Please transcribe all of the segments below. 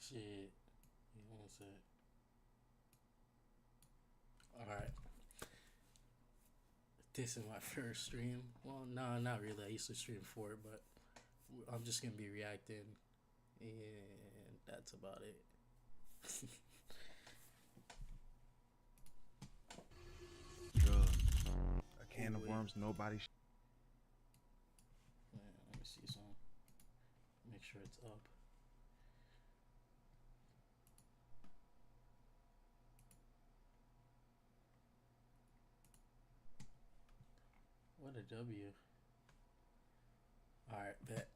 Shit. One sec. Alright. This is my first stream. Well, no, not really. I used to stream before, but I'm just gonna be reacting, and that's about it. A can of worms, nobody. Yeah, let me see some. Make sure it's up. What a W. Alright, bet.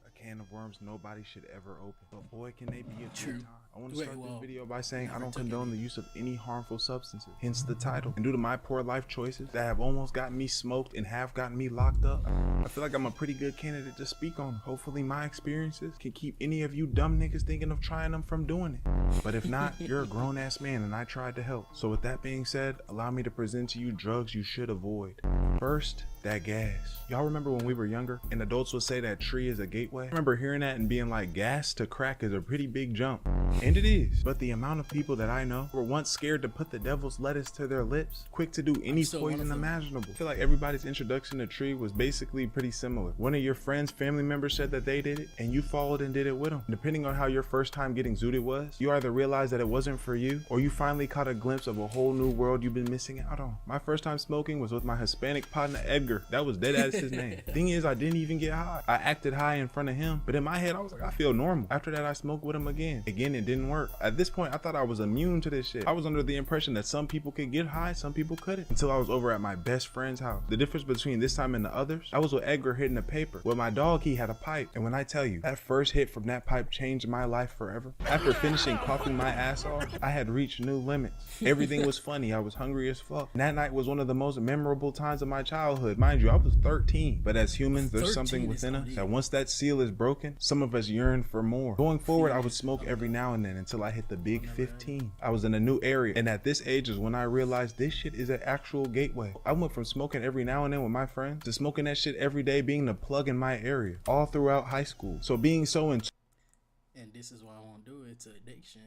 A can of worms nobody should ever open. But boy, can they be a True. good time. I want to start this video by saying I never don't took condone any. the use of any harmful substances, hence the title. And due to my poor life choices that have almost gotten me smoked and have gotten me locked up, I feel like I'm a pretty good candidate to speak on. Hopefully my experiences can keep any of you dumb niggas thinking of trying them from doing it. But if not, you're a grown-ass man and I tried to help. So with that being said, allow me to present to you drugs you should avoid. First, that gas. Y'all remember when we were younger and adults would say that tree is a gateway? I remember hearing that and being like, gas to crack is a pretty big jump. And it is. But the amount of people that I know were once scared to put the devil's lettuce to their lips, quick to do any poison imaginable. I feel like everybody's introduction to tree was basically pretty similar. One of your friends, family members said that they did it and you followed and did it with them. Depending on how your first time getting zooted was, you either realized that it wasn't for you or you finally caught a glimpse of a whole new world you've been missing out on. My first time smoking was with my Hispanic partner Edgar. That was dead ass his name. Thing is, I didn't even get high. I acted high in front of him, but in my head I was like, I feel normal. After that I smoked with him again. Again, it didn't work. At this point I thought I was immune to this shit. I was under the impression that some people could get high, some people couldn't, until I was over at my best friend's house. The difference between this time and the others, I was with Edgar hitting a paper. With my dog, he had a pipe, and when I tell you, that first hit from that pipe changed my life forever. After finishing coughing my ass off, I had reached new limits. Everything was funny. I was hungry as fuck. And that night was one of the most memorable times of my childhood. Mind you, I was 13, but as humans, there's something within us that once that seal is broken, some of us yearn for more. Going forward, I would smoke every now and then until I hit the big 15. I was in a new area, and at this age is when I realized this shit is an actual gateway. I went from smoking every now and then with my friends to smoking that shit every day being the plug in my area, all throughout high school. So being so in And this is why I won't do it. It's an addiction.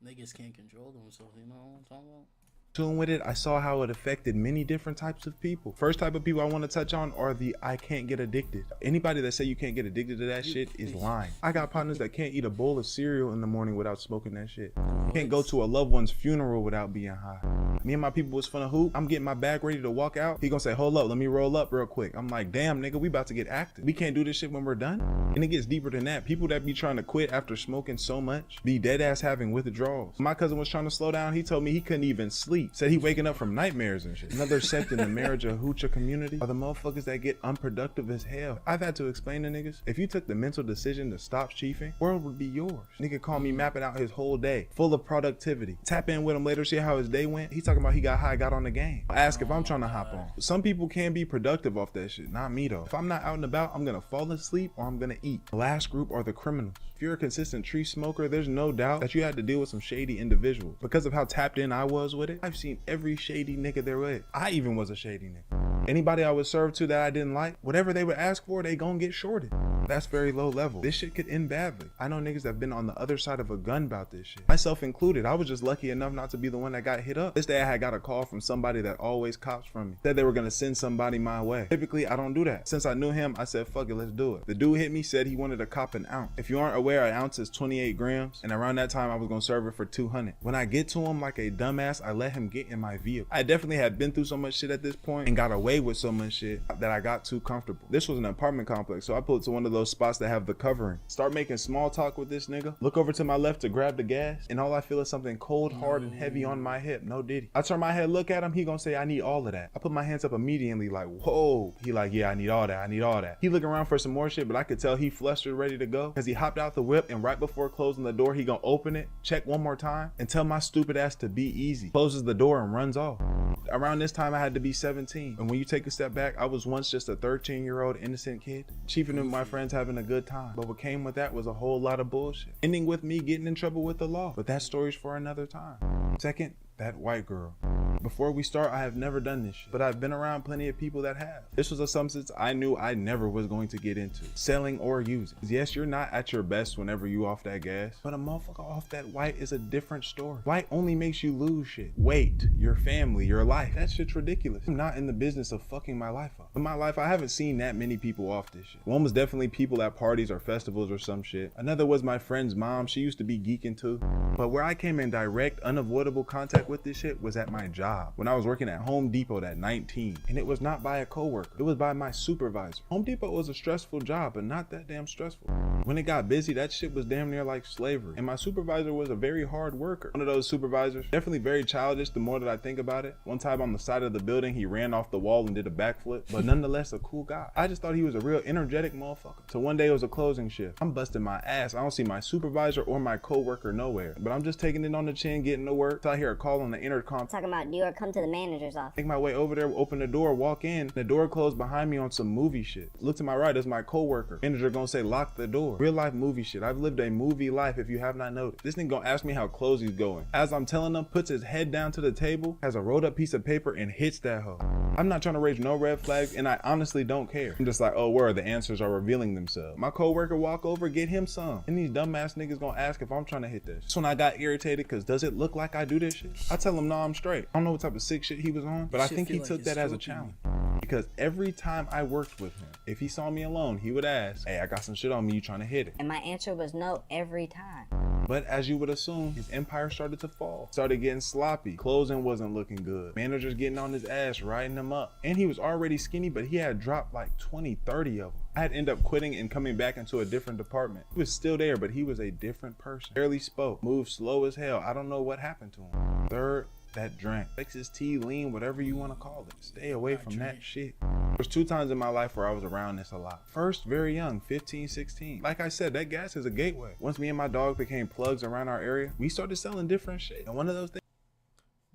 Niggas can't control themselves, you know what I'm talking about? tune with it, I saw how it affected many different types of people. First type of people I want to touch on are the I can't get addicted. Anybody that say you can't get addicted to that shit is lying. I got partners that can't eat a bowl of cereal in the morning without smoking that shit. Can't go to a loved one's funeral without being high. Me and my people was finna hoop. I'm getting my bag ready to walk out. He gonna say, hold up, let me roll up real quick. I'm like, damn nigga, we about to get active. We can't do this shit when we're done. And it gets deeper than that. People that be trying to quit after smoking so much be dead ass having withdrawals. My cousin was trying to slow down. He told me he couldn't even sleep. Said he waking up from nightmares and shit. Another sect in the marriage of hoochah community are the motherfuckers that get unproductive as hell. I've had to explain to niggas, if you took the mental decision to stop chiefing, world would be yours. Nigga called me mapping out his whole day, full of productivity. Tap in with him later, see how his day went. He talking about he got high, got on the game. I ask if I'm trying to hop on. Some people can be productive off that shit, not me though. If I'm not out and about, I'm gonna fall asleep or I'm gonna eat. The last group are the criminals. If you're a consistent tree smoker, there's no doubt that you had to deal with some shady individuals. Because of how tapped in I was with it, I've seen every shady nigga there was. I even was a shady nigga. Anybody I would serve to that I didn't like, whatever they would ask for, they gon' get shorted. That's very low level. This shit could end badly. I know niggas that have been on the other side of a gun about this shit. Myself included. I was just lucky enough not to be the one that got hit up. This day I had got a call from somebody that always cops from me. Said they were gonna send somebody my way. Typically, I don't do that. Since I knew him, I said, fuck it, let's do it. The dude hit me, said he wanted to cop an ounce. If you aren't aware, an ounce is 28 grams. And around that time, I was gonna serve it for 200. When I get to him like a dumbass, I let him get in my vehicle. I definitely had been through so much shit at this point and got away with so much shit that I got too comfortable. This was an apartment complex, so I pulled to one of those spots that have the covering. Start making small talk with this nigga. Look over to my left to grab the gas, and all I feel is something cold, hard, and heavy on my hip. No diddy. I turn my head, look at him. He gonna say, I need all of that. I put my hands up immediately like, whoa. He like, yeah, I need all that. I need all that. He looking around for some more shit, but I could tell he flustered, ready to go, because he hopped out the whip, and right before closing the door, he gonna open it, check one more time, and tell my stupid ass to be easy. Closes the door and runs off. Around this time, I had to be 17. And when you take a step back, I was once just a 13-year-old innocent kid, chiefing with my friends having a good time. But what came with that was a whole lot of bullshit, ending with me getting in trouble with the law. But that story's for another time. Second, that white girl. Before we start, I have never done this shit, but I've been around plenty of people that have. This was a substance I knew I never was going to get into, selling or using. Yes, you're not at your best whenever you off that gas, but a motherfucker off that white is a different story. White only makes you lose shit. Weight, your family, your life. That shit's ridiculous. I'm not in the business of fucking my life up. In my life, I haven't seen that many people off this shit. One was definitely people at parties or festivals or some shit. Another was my friend's mom. She used to be geeking too. But where I came in direct, unavoidable contact with this shit was at my job. When I was working at Home Depot at 19, and it was not by a coworker, it was by my supervisor. Home Depot was a stressful job, but not that damn stressful. When it got busy, that shit was damn near like slavery. And my supervisor was a very hard worker. One of those supervisors, definitely very childish the more that I think about it. One time on the side of the building, he ran off the wall and did a backflip, but nonetheless a cool guy. I just thought he was a real energetic motherfucker. So one day it was a closing shift. I'm busting my ass. I don't see my supervisor or my coworker nowhere, but I'm just taking it on the chin, getting to work. So I hear a call on the intercom talking about, do you come to the manager's office? Make my way over there, open the door, walk in. The door closed behind me on some movie shit. Look to my right, that's my coworker. Manager gonna say, lock the door. Real life movie shit. I've lived a movie life if you have not noticed. This nigga gonna ask me how close he's going. As I'm telling him, puts his head down to the table, has a rolled up piece of paper and hits that hoe. I'm not trying to raise no red flags and I honestly don't care. I'm just like, oh, where the answers are revealing themselves. My coworker walk over, get him some. And these dumbass niggas gonna ask if I'm trying to hit this. So when I got irritated, cause does it look like I do this shit? I tell him, no, I'm straight. I don't know what type of sick shit he was on, but I think he took that as a challenge. Because every time I worked with him, if he saw me alone, he would ask, hey, I got some shit on me, you trying to hit it? And my answer was no every time. But as you would assume, his empire started to fall. Started getting sloppy. Closing wasn't looking good. Managers getting on his ass, riding him up. And he was already skinny, but he had dropped like 20, 30 of them. I had to end up quitting and coming back into a different department. He was still there, but he was a different person. Barely spoke, moved slow as hell. I don't know what happened to him. Third, that drink. Fix his tea, lean, whatever you want to call it. Stay away from that shit. There's 2 times in my life where I was around this a lot. First, very young, 15, 16. Like I said, that gas is a gateway. Once me and my dog became plugs around our area, we started selling different shit. And one of those things.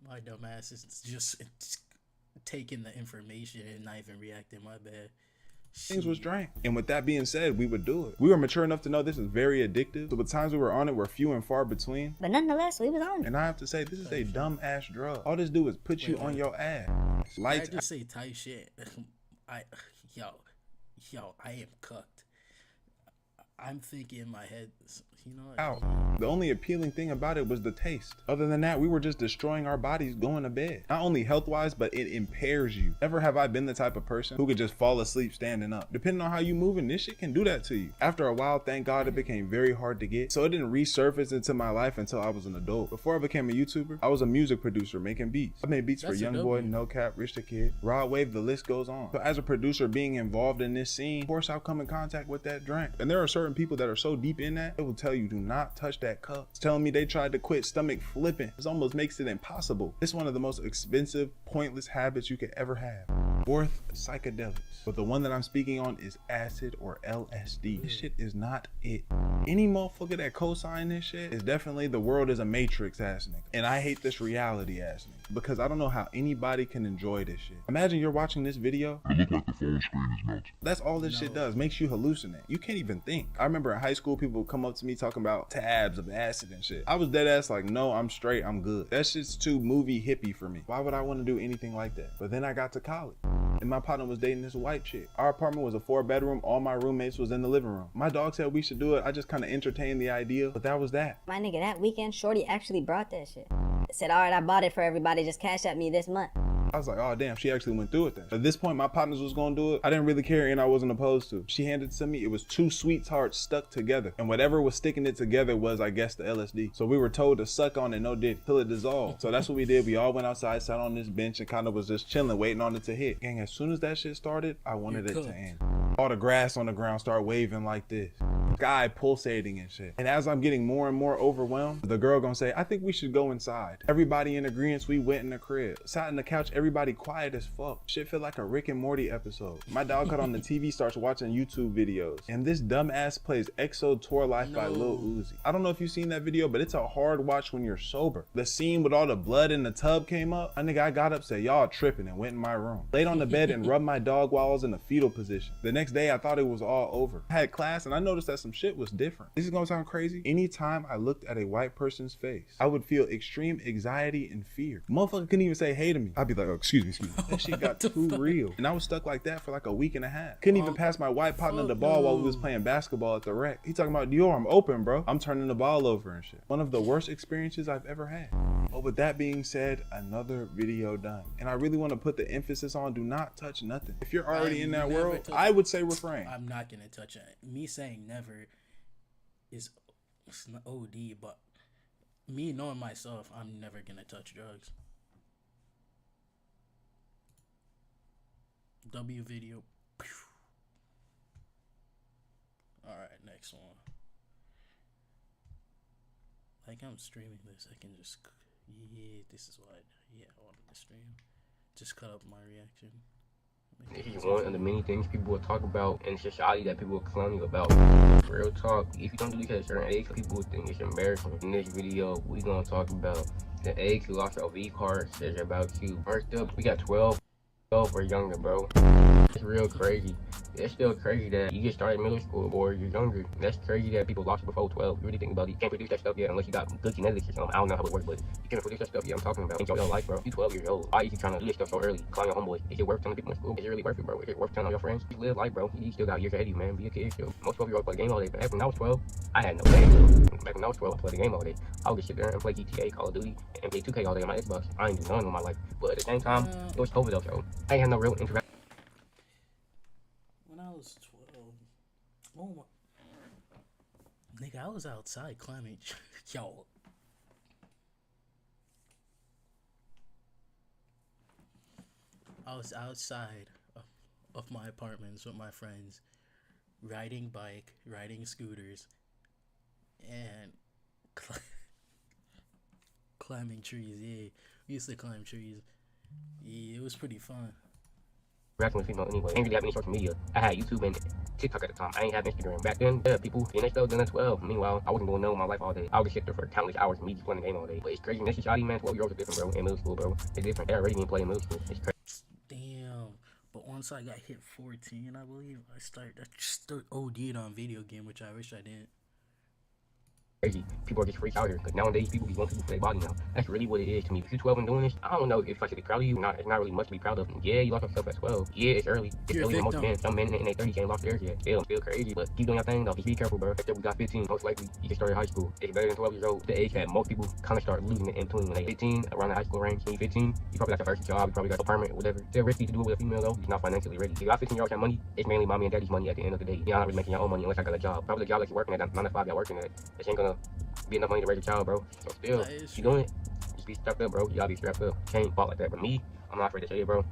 My dumb ass is just taking the information and not even reacting. My bad. Things was drank. And with that being said, we would do it. We were mature enough to know this is very addictive. So the times we were on it were few and far between. But nonetheless, we was on it. And I have to say, this is a dumb ass drug. All this do is put you on your ass. Lights. I just say tight shit. Yo, I am cooked. I'm thinking in my head, you know what? Out. The only appealing thing about it was the taste. Other than that, we were just destroying our bodies going to bed. Not only health-wise, but it impairs you. Never have I been the type of person who could just fall asleep standing up. Depending on how you moving, this shit can do that to you. After a while, thank God, it became very hard to get. So it didn't resurface into my life until I was an adult. Before I became a YouTuber, I was a music producer making beats. I made beats for Young Boy, No Cap, Rich the Kid, Rod Wave, the list goes on. So as a producer being involved in this scene, of course I'll come in contact with that drink. And there are certain people that are so deep in that, it will tell you do not touch that cup. It's telling me they tried to quit stomach flipping. This almost makes it impossible. It's one of the most expensive, pointless habits you could ever have. Fourth, psychedelics. But the one that I'm speaking on is acid or LSD. This shit is not it. Any motherfucker that co-sign this shit is definitely the world is a matrix ass nigga. And I hate this reality ass nigga because I don't know how anybody can enjoy this shit. Imagine you're watching this video. It look like the phone screen is melting. That's all this shit does. Makes you hallucinate. You can't even think. I remember in high school, people would come up to me talking about tabs of acid and shit. I was dead ass like, no, I'm straight, I'm good. That shit's too movie hippie for me. Why would I want to do anything like that? But then I got to college and my partner was dating this white chick. Our apartment was a 4-bedroom. All my roommates was in the living room. My dog said we should do it. I just kind of entertained the idea, but that was that. My nigga, that weekend, Shorty actually brought that shit. Said, all right, I bought it for everybody. Just cash at me this month. I was like, oh damn, she actually went through with that. At this point, my partners was gonna do it. I didn't really care and I wasn't opposed to. She handed it to me. It was 2 sweethearts stuck together. And whatever was sticking it together was, I guess, the LSD. So we were told to suck on it, no dick, till it dissolved. So that's what we did. We all went outside, sat on this bench and kind of was just chilling, waiting on it to hit. Gang, as soon as that shit started, I wanted it to end. All the grass on the ground start waving like this. Sky pulsating and shit. And as I'm getting more and more overwhelmed, the girl gonna say, I think we should go inside. Everybody in agreement, we went in the crib. Sat on the couch, everybody quiet as fuck. Shit feel like a Rick and Morty episode. My dog cut on the TV, starts watching YouTube videos. And this dumbass plays EXO Tour Life by Lil Uzi. I don't know if you've seen that video, but it's a hard watch when you're sober. The scene with all the blood in the tub came up. I got up, said, y'all tripping, and went in my room. Laid on the bed and rubbed my dog while I was in a fetal position. The next day, I thought it was all over. I had class and I noticed that some some shit was different. This is gonna sound crazy. Anytime I looked at a white person's face, I would feel extreme anxiety and fear. Motherfucker couldn't even say hey to me. I'd be like, oh, excuse me. That shit got too real. And I was stuck like that for like a week and a half. Couldn't even pass my white partner the ball while we was playing basketball at the rec. He talking about, Dior, I'm open, bro. I'm turning the ball over and shit. One of the worst experiences I've ever had. But with that being said, another video done. And I really want to put the emphasis on do not touch nothing. If you're already in that world, I would say refrain. I'm not gonna touch it. Me saying never is not OD, but me knowing myself, I'm never gonna touch drugs. W video. Alright, next one. Like I'm streaming this, I can just this is what I wanted to stream. Just cut up my reaction. This is one of the many things people will talk about in society that people will clown you about. Real talk, if you don't do this at a certain age, people will think it's embarrassing. In this video, we gonna talk about the age who lost your V card says about you. First up, we got 12 or younger, bro. It's real crazy. It's still crazy that you get started in middle school or you're younger. That's crazy that people lost it before 12. You really think about it. You can't produce that stuff yet unless you got good genetics or something. I don't know how it works, but you can't produce that stuff yet. I'm talking about enjoy your life, bro. You 12 years old. Why are you trying to do this stuff so early? Clown your homeboys. Is it worth telling people in school? Is it really worth it, bro? Is it worth telling all your friends? You live life, bro. You still got years ahead of you, man. Be a kid still. Most 12-year-olds play the game all day. Back when I was 12, I had no game. Back when I was 12, I played the game all day. I would just sit there and play GTA, Call of Duty, and NBA 2K all day on my Xbox. I ain't do none of my life. But at the same time, it was COVID though, so I ain't had no real interaction. When I was 12, oh my, nigga, I was outside climbing. Yo. I was outside of my apartments with my friends, riding bike, riding scooters, and climbing trees. Yeah, we used to climb trees. Yeah, it was pretty fun. Interacting with people anyway. I ain't really have any social media. I had YouTube and TikTok at the time. I ain't have Instagram. Back then, yeah, people, and they still done at 12. Meanwhile, I wasn't doing no in my life all day. I would just sit there for countless hours and me just playing the game all day. But it's crazy. In this society, man, 12-year-olds are different, bro. In middle school, bro. It's different. They already didn't play in middle school. It's crazy. Damn. But once I got hit 14, I believe, I just OD'd on video game, which I wish I didn't. Crazy. People are just freaked out here because nowadays people just want people for their body now. That's really what it is to me. If you're 12 and doing this, I don't know if I should be proud of you or not. It's not really much to be proud of. Yeah, you lost yourself at 12. Yeah, it's early. It's early for most men. Some men in their 30s ain't lost theirs yet. Still crazy, but keep doing your thing though. Just be careful, bro. After we got 15, most likely you just started high school. It's better than 12 years old. The age that most people kind of start losing it in between when they 15, around the high school range. When you're 15, you probably got your first job, you probably got an apartment, whatever. It's still risky to do it with a female though. You're not financially ready. If you got 15-year-olds got money, it's mainly mommy and daddy's money at the end of the day. You're not really making your own money unless I got a job. Probably the job that you're working at, 9 to 5 y'all working at. This ain't gonna be enough money to raise a child, bro. So still, you doing it, just be strapped up, bro. You gotta be strapped up. Can't fall like that. But me, I'm not afraid to say it, bro.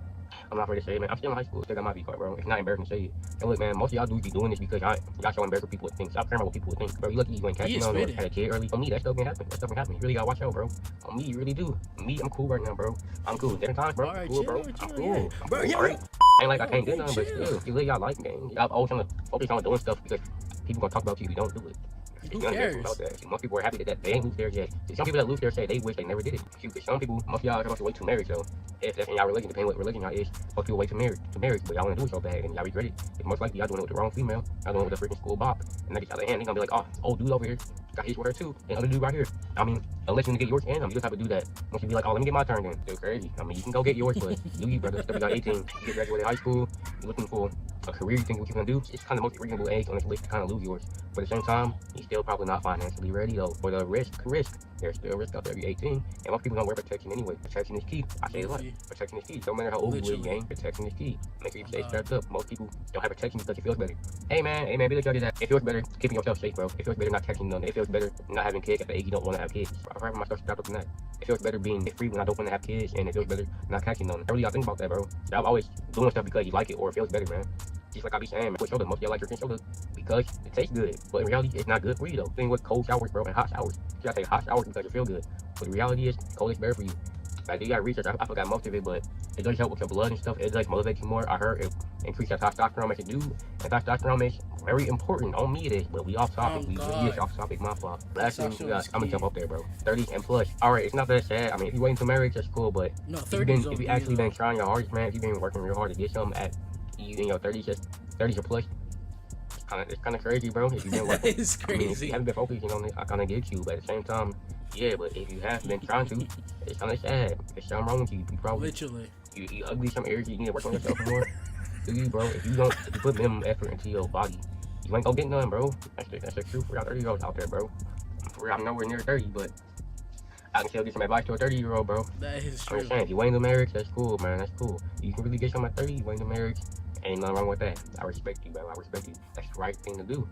I'm not afraid to say it, man. I'm still in high school. Still got my V card, bro. It's not embarrassing to say it. And look, man, most of y'all dudes be doing this because y'all so embarrassed what people would think. Stop caring about what people would think. Bro, you lucky you ain't catching on or had a kid early. On me, that stuff can happen. That stuff can happen. You really gotta watch out, bro. On me, you really do. Me, I'm cool right now, bro. I'm cool. Different times, bro. I'm cool, bro. I'm cool. Bro, yeah. Ain't like I can't do nothing, but still, you live y'all life, gang. Y'all always trying to focus on doing stuff because people gonna talk about you if you don't do it. Who cares? About that. Most people are happy that they ain't lose theirs yet. Some people that lose theirs say they wish they never did it. Some people, most of y'all are supposed to wait to marriage, so if that's in y'all religion, depending what religion y'all is, most people wait to marriage, but y'all want to do it so bad and y'all regret it. It's most likely y'all doing it with the wrong female, y'all doing it with the freaking school bop, and they get out of hand, they gonna be like, oh, old dude over here got his with her too, and other dude right here. I mean, unless you need to get yours and you just have to do that. Once you be like, oh, let me get my turn then. Still crazy. I mean, you can go get yours, but do you, brother? Still you got 18, you get graduated high school, you're looking for a career, you think what you're gonna do, it's kind of the most reasonable age on this list to kind of lose yours. But at the same time, you're still probably not financially ready though. For the risk, there's still risk out there. You're 18, and most people don't wear protection anyway. Protection is key. I say it a lot. Protection is key. No matter how old you are, gang, protection is key. Make sure you stay strapped up. Most people don't have protection because it feels better. Hey man, be like that. It feels better keeping yourself safe, bro. It feels better not catching none. It feels better not having kids at the age you don't want to have kids. I've had myself strapped up in that. It feels better being free when I don't want to have kids, and it feels better not catching none. I really gotta think about that, bro. I'm always doing stuff because you like it or it feels better, man. Just like I be saying, man, with soda, most of y'all like drinking soda because it tastes good. But in reality, it's not good for you though. Thing with cold showers, bro, and hot showers. You gotta take hot showers because you feel good. But the reality is, cold is better for you. Like, you gotta research. I forgot most of it, but it does help with your blood and stuff. It does motivate you more. I heard it increase your testosterone, makes it do. And testosterone is very important. On me it is, but we off topic. We really is off topic, my fault. Last thing, I'm gonna jump up there, bro. 30 and plus. Alright, it's not that sad. I mean, if you're waiting to marriage, that's cool, but no, if you actually been trying your hardest, man, if you've been working real hard to get something at you in your 30s or plus, it's kind of crazy, bro. If you didn't work, That is I mean, if crazy. you haven't been focusing on it, I kind of get you. But at the same time, yeah. But if you have been trying to, it's kind of sad. There's something wrong with you. You probably Literally. you ugly some areas. You need to work on yourself more. Do you, bro? If you put minimum effort into your body, you ain't gonna get none, bro. That's the truth for y'all 30-year-olds out there, bro. For real, I'm nowhere near 30, but I can still get some advice to a 30-year-old, bro. That is I'm true. just saying, if you ain't in marriage, that's cool, man. That's cool. You can really get some at 30, you ain't in marriage. Ain't nothing wrong with that. I respect you, bro. I respect you. That's the right thing to do.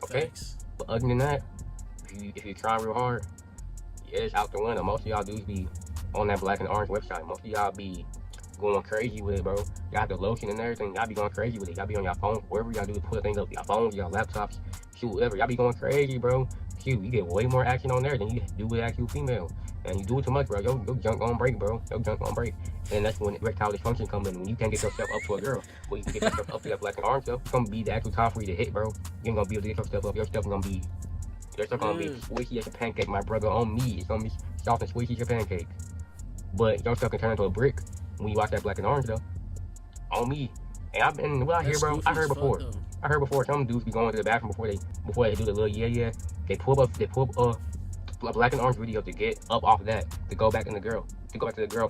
Okay? Facts. But other than that, if you try real hard, yeah, it's out the window. Most of y'all dudes be on that black and orange website. Most of y'all be going crazy with it, bro. Y'all have the lotion and everything. Y'all be going crazy with it. Y'all be on your phone, wherever y'all do put things up, your phones, your laptops, shoot, whatever. Y'all be going crazy, bro. Shoot, you get way more action on there than you do with actual female. And you do it too much, bro. Your junk gonna break, bro. Your junk gonna break. And that's when erectile dysfunction comes in. When you can't get yourself up to a girl, well, you can get yourself up to that black and orange stuff. It's gonna be the actual time for you to hit, bro. You ain't gonna be able to get yourself up. Your stuff gonna be squishy as a pancake, my brother. On me, it's gonna be soft and squishy as a pancake. But your stuff can turn into a brick when you watch that black and orange stuff. On me. And I've been what I hear, bro. I heard before some dudes be going to the bathroom before they do the little yeah. They pull up a black and orange video to get up off of that to go back to the girl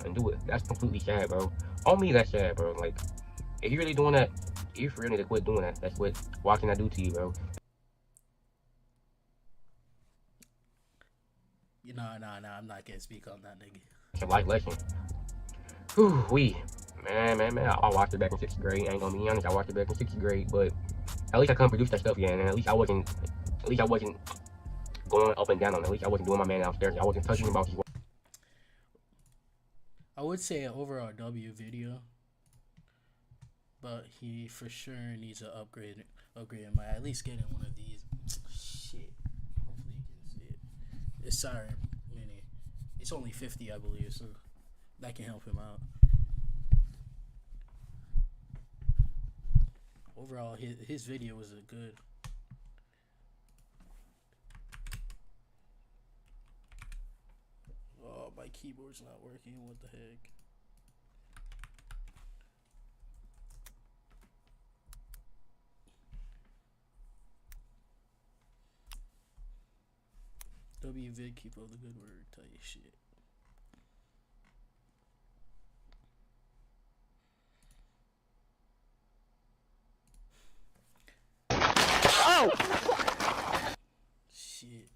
and do it. That's completely sad, bro. On me, that's sad, bro. Like, if you're really doing that, you really need to quit doing that. That's what watching that do to you, bro. Nah, I'm not gonna speak on that, nigga. It's a life lesson. Whew, man. I watched it back in 6th grade. I ain't gonna be honest, I watched it back in 6th grade, but at least I couldn't produce that stuff yet, and at least I wasn't going up and down on it. At least I wasn't doing my man downstairs. I wasn't touching him about his. I would say an overall W video, but he for sure needs an upgrade by at least getting one of these. Shit. Hopefully you can see it. It's Siren Mini. It's only 50, I believe, so that can help him out. Overall, his video was a good. Oh, my keyboard's not working. What the heck? WVid, keep up the good work. Tell you shit. Oh! Shit.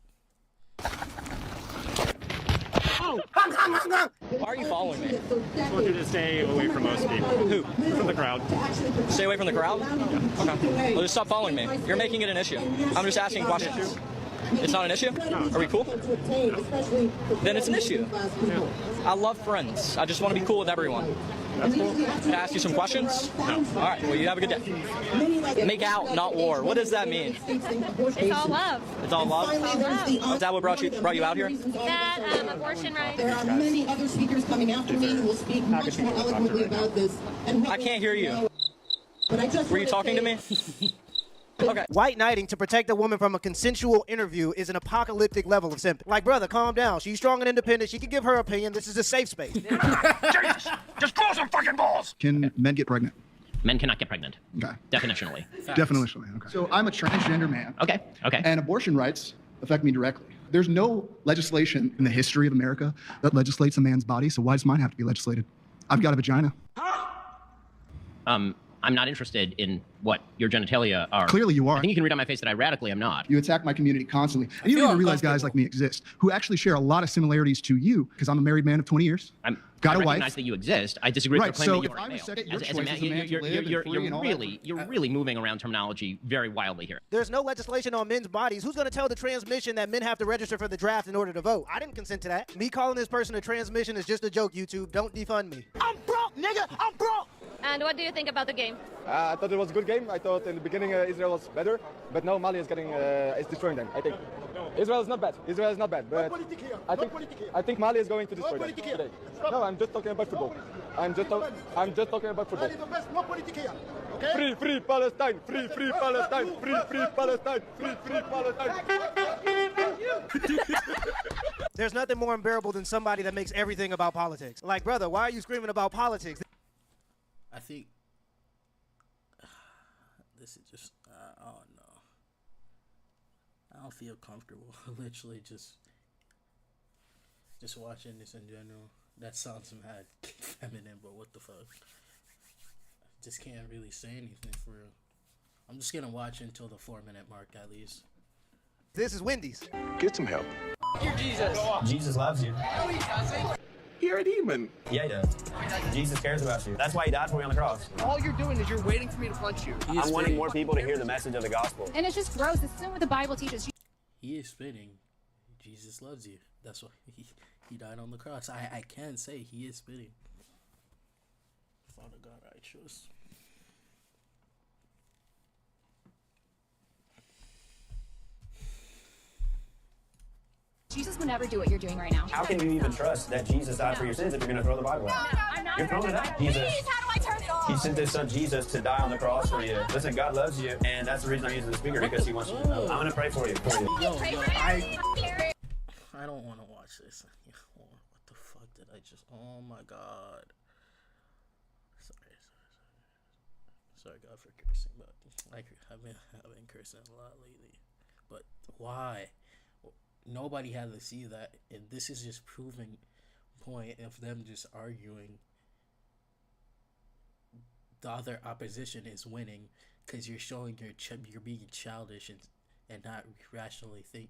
Oh! Why are you following me? I want you to stay away from most people. Who? From the crowd. Stay away from the crowd? Okay. Well, just stop following me. You're making it an issue. I'm just asking questions. It's not an issue? Are we cool? Then it's an issue. I love friends. I just want to be cool with everyone. That's cool. Can I ask you some questions? No. All right. Well, you have a good day. Make out, not war. What does that mean? It's all love. It's all love? It's all love. Is that what brought you out here? That abortion rights. There are many other speakers coming after me who will speak much more eloquently about this. I can't hear you. But I just Were you talking to me? Okay. White knighting to protect a woman from a consensual interview is an apocalyptic level of simping. Like, brother, calm down. She's strong and independent. She can give her opinion. This is a safe space. Jesus! Just grow some fucking balls! Can men get pregnant? Men cannot get pregnant. Okay. Definitionally. Definitionally, okay. So I'm a transgender man. Okay. And abortion rights affect me directly. There's no legislation in the history of America that legislates a man's body, so why does mine have to be legislated? I've got a vagina. I'm not interested in what your genitalia are. Clearly you are. I think you can read on my face that I radically am not. You attack my community constantly. And you don't even realize guys like me exist who actually share a lot of similarities to you, because I'm a married man of 20 years. I got a recognize wife. that you exist. I disagree with your claim that you are male. You're really moving around terminology very wildly here. There's no legislation on men's bodies. Who's going to tell the transmission that men have to register for the draft in order to vote? I didn't consent to that. Me calling this person a transmission is just a joke, YouTube. Don't defund me. I'm broke, nigga. I'm broke. And what do you think about the game? I thought it was a good game. I thought in the beginning Israel was better, but now Mali is destroying them. I think Israel is not bad. But I think Mali is going to destroy them today. No, I'm just talking about football. I'm just talking about football. Okay? Free Palestine! Free Palestine! Free Palestine! Free Palestine! There's nothing more unbearable than somebody that makes everything about politics. Like, brother, why are you screaming about politics? I think this is just I don't know. I don't feel comfortable. Literally just watching this in general. That sounds mad feminine, but what the fuck? I just can't really say anything for real. I'm just gonna watch until the 4-minute mark at least. This is Wendy's. Get some help. You're Jesus. Jesus loves you. No, he doesn't. You're a demon. Yeah, he does. Jesus cares about you. That's why he died for you on the cross. All you're doing is you're waiting for me to punch you. I'm wanting more people to hear the message of the gospel. And it's just gross. This isn't what the Bible teaches. He is spitting. Jesus loves you. That's why he died on the cross. I can say he is spitting. Father God, I trust. Jesus would never do what you're doing right now. How can you even trust that Jesus died for your sins if you're going to throw the Bible out? I'm not. You're throwing it out. Jesus. Please, how do I turn it off? He sent his son Jesus to die on the cross for you. Listen, God loves you, and that's the reason I'm using the speaker, because he wants you to know. I'm going to pray for you. I don't want to watch this. What the fuck did I just... Oh my god. Sorry God for cursing, but I've been cursing a lot lately. But why? Nobody had to see that, and this is just proving point of them just arguing. The other opposition is winning because you're showing you're being childish and not rationally think.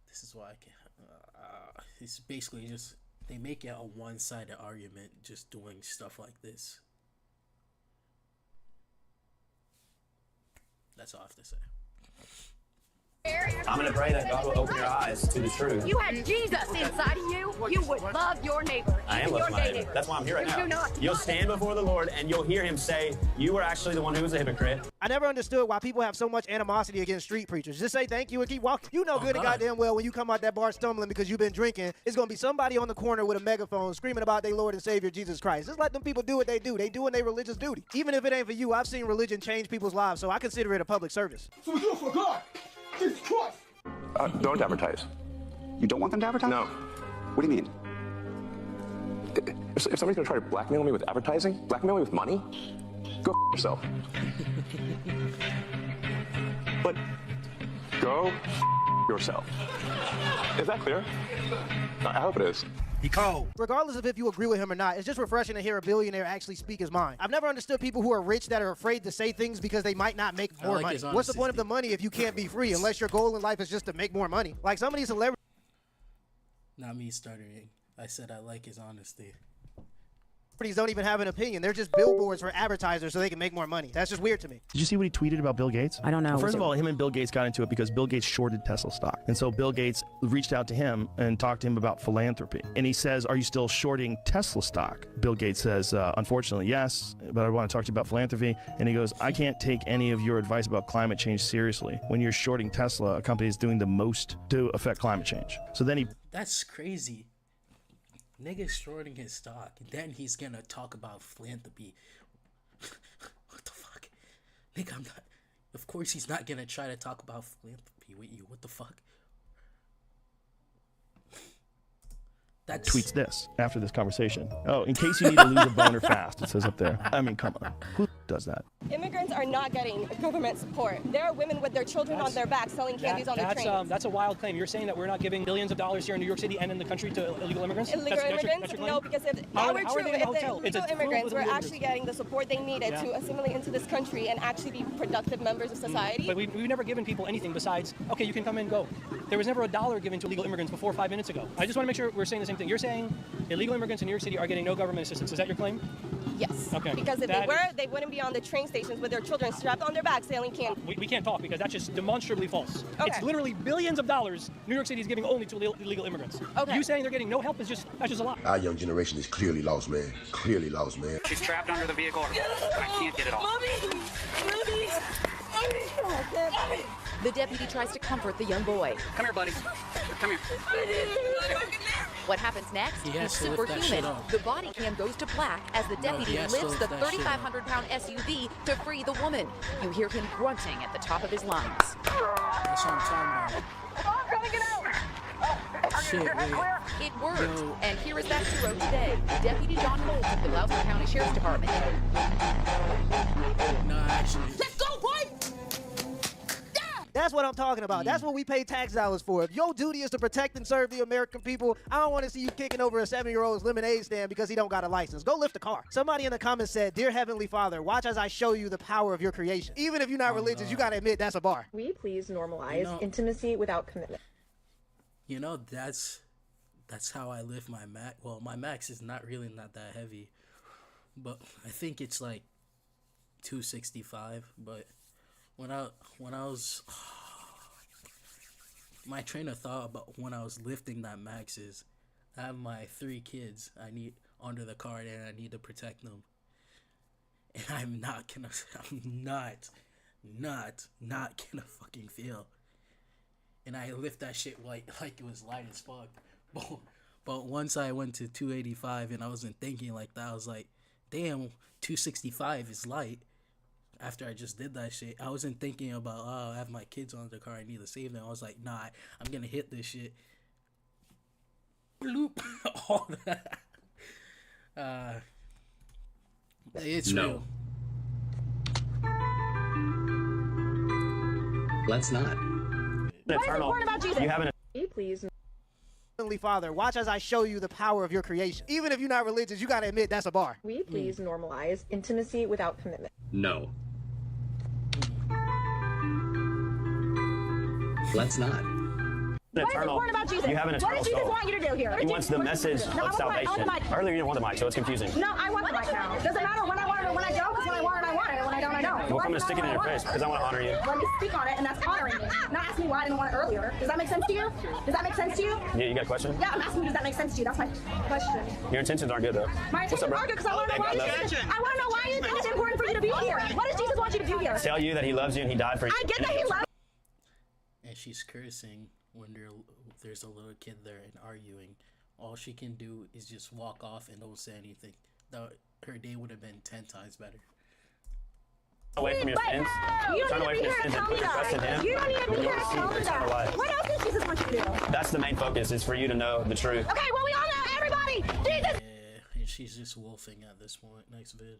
This is why I can't. It's basically just they make it a one-sided argument just doing stuff like this. That's all I have to say. I'm going to pray that God will open your eyes to the truth. You had Jesus inside of you. You would love your neighbor. I am loving my neighbor. That's why I'm here right now. You'll stand before the Lord and you'll hear him say, you were actually the one who was a hypocrite. I never understood why people have so much animosity against street preachers. Just say thank you and keep walking. You know good and goddamn well when you come out that bar stumbling because you've been drinking, it's going to be somebody on the corner with a megaphone screaming about their Lord and Savior Jesus Christ. Just let them people do what they do. They doing their religious duty. Even if it ain't for you, I've seen religion change people's lives, so I consider it a public service. So we do it for God. Jesus Christ. Don't advertise. You don't want them to advertise? No. What do you mean? If somebody's gonna try to blackmail me with advertising, blackmail me with money, go yourself. But go yourself. Is that clear? I hope it is. Regardless of if you agree with him or not, it's just refreshing to hear a billionaire actually speak his mind. I've never understood people who are rich that are afraid to say things because they might not make more money. What's the point of the money if you can't be free unless your goal in life is just to make more money? Like some of these celebrities. Not me stuttering. I said I like his honesty. Don't even have an opinion. They're just billboards for advertisers so they can make more money. That's just weird to me. Did you see what he tweeted about Bill Gates? I don't know. Well, first of all, him and Bill Gates got into it because Bill Gates shorted Tesla stock. And so Bill Gates reached out to him and talked to him about philanthropy. And he says, are you still shorting Tesla stock? Bill Gates says, unfortunately, yes, but I want to talk to you about philanthropy. And he goes, I can't take any of your advice about climate change seriously. When you're shorting Tesla, a company is doing the most to affect climate change. So then he... That's crazy. Nigga's shorting his stock, and then he's gonna talk about philanthropy. What the fuck? Nigga, I'm not... Of course he's not gonna try to talk about philanthropy with you. What the fuck? That tweets this after this conversation. Oh, in case you need to lose a boner fast, it says up there. I mean, come on. Who does that? Immigrants are not getting government support. There are women with their children on their backs selling candies on the train. That's a wild claim. You're saying that we're not giving billions of dollars here in New York City and in the country to illegal immigrants? Illegal immigrants? No, because if that were true, if the illegal immigrants were actually getting the support they needed to assimilate into this country and actually be productive members of society. But we've never given people anything besides, okay, you can come and go. There was never a dollar given to illegal immigrants before 5 minutes ago. I just want to make sure we're saying the same thing. You're saying illegal immigrants in New York City are getting no government assistance. Is that your claim? Yes. Okay. Because if they were, they wouldn't be on the train stations with their children strapped on their backs selling candy. We can't talk because that's just demonstrably false. Okay. It's literally billions of dollars New York City is giving only to illegal immigrants. Okay. You saying they're getting no help is just a lie. Our young generation is clearly lost, man. Clearly lost, man. She's trapped under the vehicle. I can't get it off. Mommy! Mommy! The deputy tries to comfort the young boy. Come here, buddy. Come here. What happens next He is has to lift that shit superhuman. up. The body cam goes to black as the deputy he has to lifts the lift that shit up. 3,500-pound SUV to free the woman. You hear him grunting at the top of his lungs. That's what I'm talking I'm trying to get out! Shit, wait. It worked. Yo. And here is that hero today, Deputy John Holt of the Gloucester County Sheriff's Department. No, actually. Let's go, boy! That's what I'm talking about. That's what we pay tax dollars for. If your duty is to protect and serve the American people, I don't want to see you kicking over a 7-year-old's lemonade stand because he don't got a license. Go lift a car. Somebody in the comments said, "Dear Heavenly Father, watch as I show you the power of your creation." Even if you're not religious, you got to admit that's a bar. We please normalize intimacy without commitment. You know, that's how I lift my max. Well, my max is not that heavy, but I think it's like 265. But when I was, my train of thought about when I was lifting that max is, I have my 3 kids I need under the cart and I need to protect them, and I'm not gonna fucking fail. And I lift that shit like it was light as fuck. But once I went to 285 and I wasn't thinking like that, I was like, damn, 265 is light. After I just did that shit, I wasn't thinking about, I have my kids on the car, I need to save them. I was like, nah, I'm gonna hit this shit. Bloop. All that. It's real. Let's not. What is important about Jesus? You haven't. Please. Heavenly Father, watch as I show you the power of your creation. Even if you're not religious, you got to admit that's a bar. We please normalize intimacy without commitment. No. Let's not. What is important about Jesus? You have an What eternal does Jesus soul. want you to do here? He wants the message No, of salvation. Earlier, you didn't want the mic, so it's confusing. No, I want the mic now. Does it matter when I want it or when I don't? Because when I want it, I want it. And when I don't, I don't. Well, I'm going to stick it in your face because I want to honor you. Let me speak on it, and that's honoring me. Not asking me why I didn't want it earlier. Does that make sense to you? Does that make sense to you? Yeah, you got a question? Yeah, I'm asking you, does that make sense to you? That's my question. Your intentions aren't good, though. My intentions are good because I want to know why you think it's important for you to be here. What does Jesus want you to do here? Tell you that he loves you and he died for you. I get that he loves And she's cursing when there's a little kid there and arguing. All she can do is just walk off and don't say anything. Her day would have been 10 times better. Away from your sins. Turn away from your sins and put your trust in him. You don't need to be here to tell me Eternal that. life. What else does Jesus want you to do? That's the main focus, is for you to know the truth. Okay, well, we all know, everybody, Jesus. Yeah, and she's just wolfing at this point. Next vid.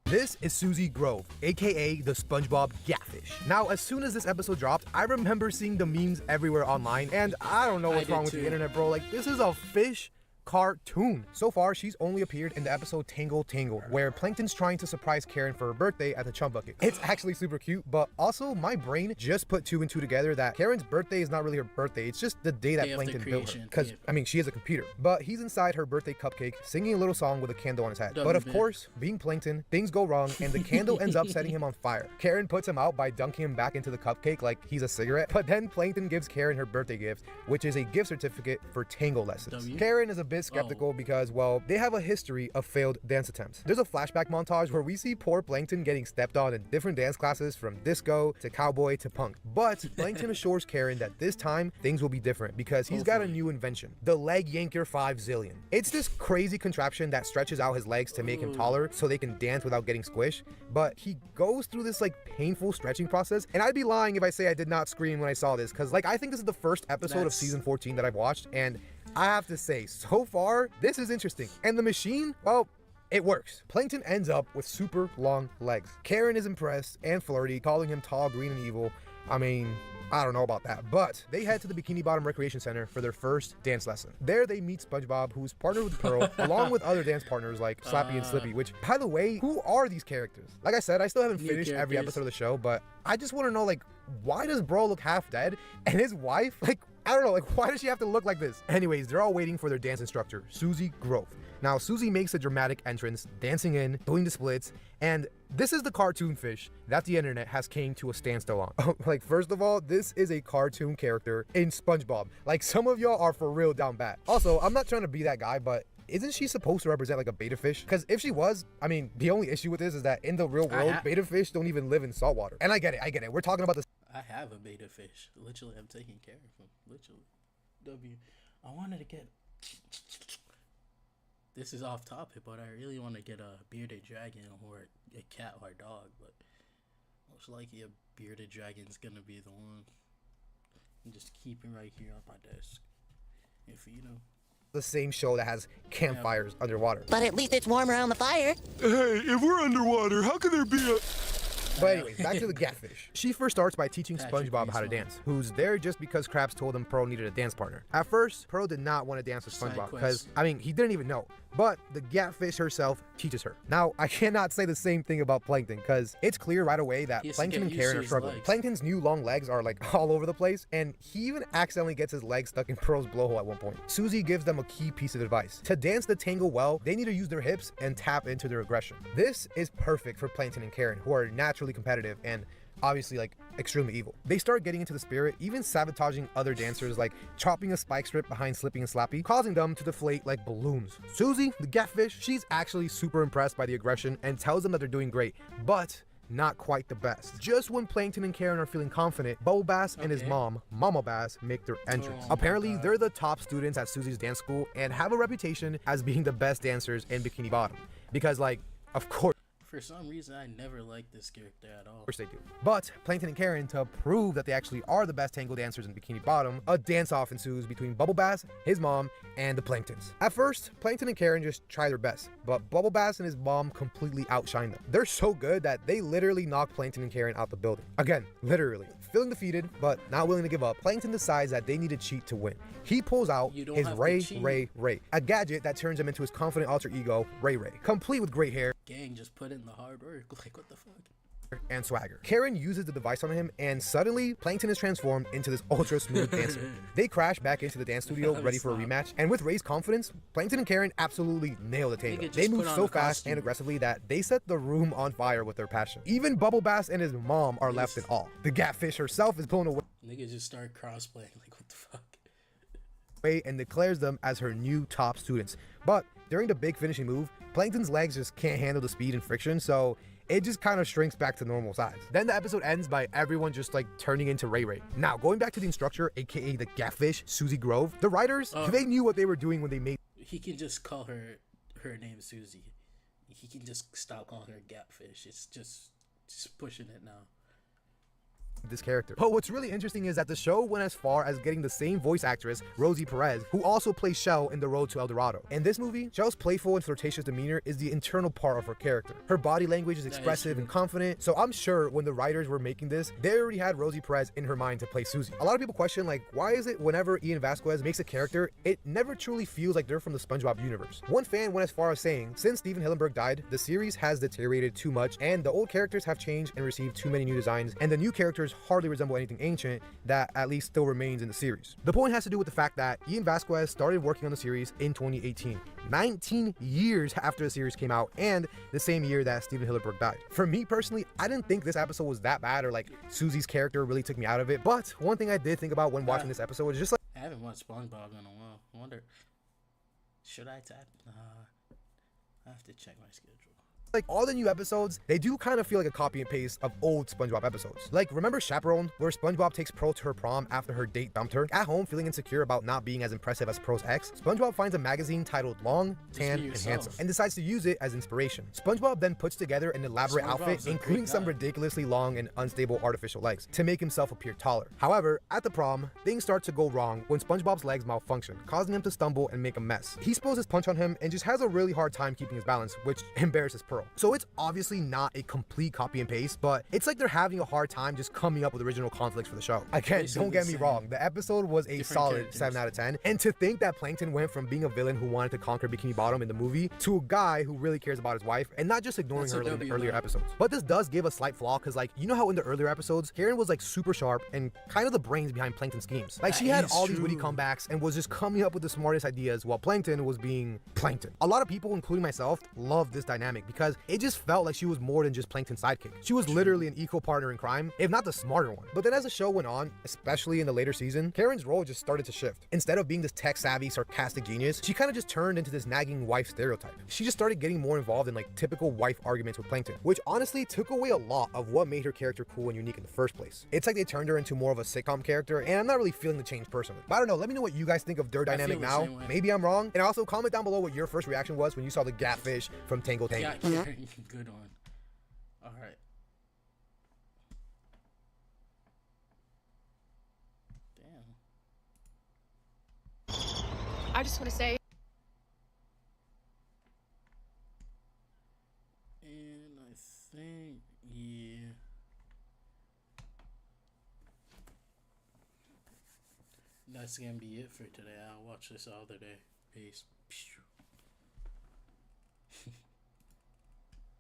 This is Susie Grove, aka the SpongeBob Catfish. Now, as soon as this episode dropped, I remember seeing the memes everywhere online, and I don't know what's wrong with the internet, bro. Like, this is a fish cartoon. So far, she's only appeared in the episode Tangle Tangle, where Plankton's trying to surprise Karen for her birthday at the Chum Bucket. It's actually super cute, but also my brain just put 2 and 2 together that Karen's birthday is not really her birthday, it's just the day that Plankton built her. Because, I mean, she is a computer. But he's inside her birthday cupcake, singing a little song with a candle on his head. But of course, being Plankton, things go wrong, and the candle ends up setting him on fire. Karen puts him out by dunking him back into the cupcake like he's a cigarette, but then Plankton gives Karen her birthday gift, which is a gift certificate for Tangle lessons. Karen is a bit skeptical because, well, they have a history of failed dance attempts. There's a flashback montage where we see poor Plankton getting stepped on in different dance classes from disco to cowboy to punk. But Plankton assures Karen that this time things will be different because he's got a new invention, the Leg Yanker 5 Zillion. It's this crazy contraption that stretches out his legs to make him taller so they can dance without getting squished. But he goes through this like painful stretching process, and I'd be lying if I say I did not scream when I saw this, because like I think this is the first episode of season 14 that I've watched, and I have to say, so far, this is interesting. And the machine, well, it works. Plankton ends up with super long legs. Karen is impressed and flirty, calling him tall, green, and evil. I mean, I don't know about that, but they head to the Bikini Bottom Recreation Center for their first dance lesson. There they meet SpongeBob, who's partnered with Pearl, along with other dance partners like Slappy and Slippy, which, by the way, who are these characters? Like I said, I still haven't finished every episode of the show, but I just want to know, like, why does Bro look half dead? And his wife, like, I don't know, like, why does she have to look like this? Anyways, they're all waiting for their dance instructor, Susie Grove. Now, Susie makes a dramatic entrance, dancing in, doing the splits, and this is the cartoon fish that the internet has came to a standstill on. Like, first of all, this is a cartoon character in SpongeBob. Like, some of y'all are for real down bad. Also, I'm not trying to be that guy, but isn't she supposed to represent like a beta fish? Because if she was, I mean, the only issue with this is that in the real world, beta fish don't even live in salt water. And I get it. We're talking about this. I have a beta fish. Literally, I'm taking care of him. Literally. I wanted to get... This is off topic, but I really want to get a bearded dragon or a cat or a dog, but most likely a bearded dragon's gonna be the one. And just keep it right here on my desk. If you know. The same show that has campfires underwater. But at least it's warm around the fire. Hey, if we're underwater, how can there be a... But anyways, back to the Catfish. She first starts by teaching SpongeBob how to dance, who's there just because Krabs told him Pearl needed a dance partner. At first, Pearl did not want to dance with SpongeBob because, I mean, he didn't even know. But the Catfish herself teaches her. Now, I cannot say the same thing about Plankton because it's clear right away that Plankton and Karen are struggling. Plankton's new long legs are like all over the place, and he even accidentally gets his legs stuck in Pearl's blowhole at one point. Susie gives them a key piece of advice. To dance the tango well, they need to use their hips and tap into their aggression. This is perfect for Plankton and Karen, who are naturally competitive and obviously like extremely evil. They start getting into the spirit, even sabotaging other dancers, like chopping a spike strip behind Slippy and Slappy, causing them to deflate like balloons. Susie, the Catfish, she's actually super impressed by the aggression and tells them that they're doing great, but not quite the best. Just when Plankton and Karen are feeling confident, Bubble Bass and his mom, Mama Bass, make their entrance. Apparently, they're the top students at Susie's dance school and have a reputation as being the best dancers in Bikini Bottom. Because, like, of course, for some reason, I never liked this character at all. of course they do. But Plankton and Karen, to prove that they actually are the best tango dancers in Bikini Bottom, a dance-off ensues between Bubble Bass, his mom, and the Planktons. At first, Plankton and Karen just try their best, but Bubble Bass and his mom completely outshine them. They're so good that they literally knock Plankton and Karen out the building. Again, literally. Feeling defeated, but not willing to give up, Plankton decides that they need to cheat to win. He pulls out his Ray, a gadget that turns him into his confident alter ego, Ray, complete with great hair. Gang just put in the hard work. Like, what the fuck? And swagger. Karen uses the device on him, and suddenly Plankton is transformed into this ultra smooth dancer. They crash back into the dance studio ready for a rematch, and with Ray's confidence, Plankton and Karen absolutely nail the tango. They move so fast and aggressively that they set the room on fire with their passion. Even Bubble Bass and his mom are left in awe. The Catfish herself is blown away. Niggas just start crossplaying. Like, what the fuck? And declares them as her new top students. But during the big finishing move, Plankton's legs just can't handle the speed and friction, so it just kind of shrinks back to normal size. Then the episode ends by everyone just like turning into Ray. Now, going back to the instructor, aka the Catfish, Susie Grove, the writers, they knew what they were doing when they made. He can just call her name Susie. He can just stop calling her Catfish. It's just pushing it now. This character. But what's really interesting is that the show went as far as getting the same voice actress, Rosie Perez, who also plays Shell in The Road to El Dorado. In this movie, Shell's playful and flirtatious demeanor is the internal part of her character. Her body language is expressive and confident, so I'm sure when the writers were making this, they already had Rosie Perez in her mind to play Susie. A lot of people question, like, why is it whenever Ian Vasquez makes a character, it never truly feels like they're from the SpongeBob universe? One fan went as far as saying, since Steven Hillenburg died, the series has deteriorated too much, and the old characters have changed and received too many new designs, and the new characters hardly resemble anything ancient that at least still remains in the series. The point has to do with the fact that Ian Vasquez started working on the series in 2018, 19 years after the series came out and the same year that Steven Hillenburg died. For me personally, I didn't think this episode was that bad or like Susie's character really took me out of it, but one thing I did think about when watching this episode was just like, I haven't watched SpongeBob in a while. I wonder, should I tap? I have to check my schedule. like all the new episodes, they do kind of feel like a copy and paste of old SpongeBob episodes. Like, remember Chaperone, where SpongeBob takes Pearl to her prom after her date dumped her? At home, feeling insecure about not being as impressive as Pearl's ex, SpongeBob finds a magazine titled Long, Tan, and Handsome, and decides to use it as inspiration. SpongeBob then puts together an elaborate outfit, including some ridiculously long and unstable artificial legs, to make himself appear taller. However, at the prom, things start to go wrong when SpongeBob's legs malfunction, causing him to stumble and make a mess. He spills his punch on him and just has a really hard time keeping his balance, which embarrasses Pearl. So it's obviously not a complete copy and paste, but it's like they're having a hard time just coming up with original conflicts for the show. Again, don't get me wrong, the episode was a solid 7 out of 10, and to think that Plankton went from being a villain who wanted to conquer Bikini Bottom in the movie to a guy who really cares about his wife and not just ignoring her like in the earlier episodes. But this does give a slight flaw, because like, you know how in the earlier episodes, Karen was like super sharp and kind of the brains behind Plankton's schemes. Like, she had all these witty comebacks and was just coming up with the smartest ideas while Plankton was being Plankton. A lot of people, including myself, loved this dynamic because it just felt like she was more than just Plankton's sidekick. She was literally an equal partner in crime, if not the smarter one. But then as the show went on, especially in the later season, Karen's role just started to shift. Instead of being this tech-savvy, sarcastic genius, she kind of just turned into this nagging wife stereotype. She just started getting more involved in like typical wife arguments with Plankton, which honestly took away a lot of what made her character cool and unique in the first place. It's like they turned her into more of a sitcom character, and I'm not really feeling the change personally. But I don't know, let me know what you guys think of their dynamic now. Maybe I'm wrong. And also comment down below what your first reaction was when you saw the Catfish from Tango Tango. Yeah, good one. All right. I just want to say. And I think, yeah. that's gonna be it for today. I'll watch this all the day. Peace.